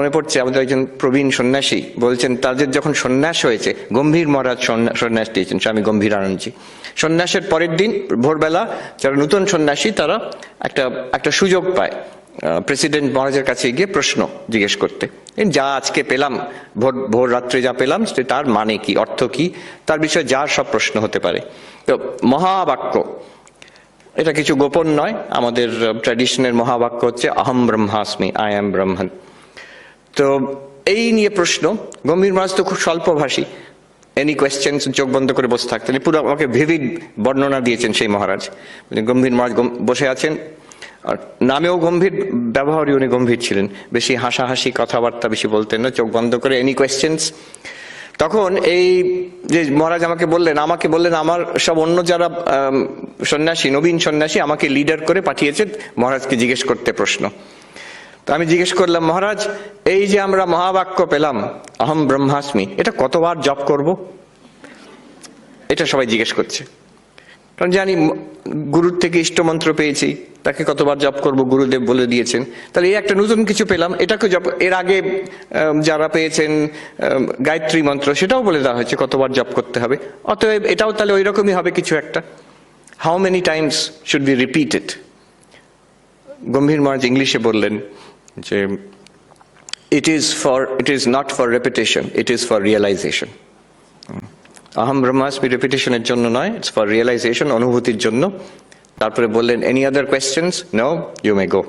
মনে পড়ছে আমাদের একজন প্রবীণ সন্ন্যাসী বলছেন তাদের যখন সন্ন্যাস হয়েছে, গম্ভীর মহারাজ সন্ন্যাস দিয়েছেন, স্বামী গম্ভীরানন্দজি। সন্ন্যাসের পরের দিন ভোরবেলা যারা নতুন সন্ন্যাসী তারা একটা সুযোগ পায় প্রেসিডেন্ট মহারাজের কাছে গিয়ে প্রশ্ন জিজ্ঞেস করতে। যা আজকে পেলাম, ভোর রাত্রে যা পেলাম তার মানে কি, অর্থ কি, তার বিষয়ে যা সব প্রশ্ন হতে পারে। তো মহাবাক্য, এটা কিছু গোপন নয়, আমাদের ট্র্যাডিশনের মহাবাক্য হচ্ছে আহম ব্রহ্মাস্মি, আই এম ব্রহ্মন। তো এই নিয়ে প্রশ্ন, গম্ভীর মহারাজ তো খুব স্বল্পভাষী, এনি কোয়েশ্চেন্স, চোখ বন্ধ করে বসে থাকতেন, পুরো আমাকে ভিভিড বর্ণনা দিয়েছেন সেই মহারাজ। গম্ভীর মহারাজ বসে আছেন, আর নামেও গম্ভীর, ব্যবহারই উনি গম্ভীর ছিলেন, বেশি হাসাহাসি কথাবার্তা বেশি বলতেন না, চোখ বন্ধ করে এনি কোয়েশ্চেন্স। তখন এই যে মহারাজ আমাকে বললেন আমার সব অন্য যারা সন্ন্যাসী, নবীন সন্ন্যাসী আমাকে লিডার করে পাঠিয়েছে মহারাজকে জিজ্ঞেস করতে প্রশ্ন। তো আমি জিজ্ঞেস করলাম, মহারাজ এই যে আমরা মহাবাক্য পেলাম আহম ব্রহ্মাস্মি, এটা কতবার জপ করব? এটা সবাই জিজ্ঞেস করছে, কারণ জানি গুরুর থেকে ইষ্টমন্ত্র পেয়েছি, তাকে কতবার জপ করব গুরুদেব বলে দিয়েছেন, তাহলে এই একটা নতুন কিছু পেলাম, এটাকে জপ, এর আগে যারা পেয়েছেন গায়ত্রী মন্ত্র সেটাও বলে দেওয়া হয়েছে কতবার জপ করতে হবে, অতএব এটাও তাহলে ওই রকমই হবে কিছু একটা। How many times should be repeat it? Gambhir Maharaj ইংলিশে বললেন যে it is not for repetition, it is for realization. আহম ব্রহ্মাস্মি রেপিটেশনের জন্য নয়, ইটস ফর রিয়েলাইজেশন, অনুভূতির জন্য। তারপরে বললেন, any other questions? No, you may go.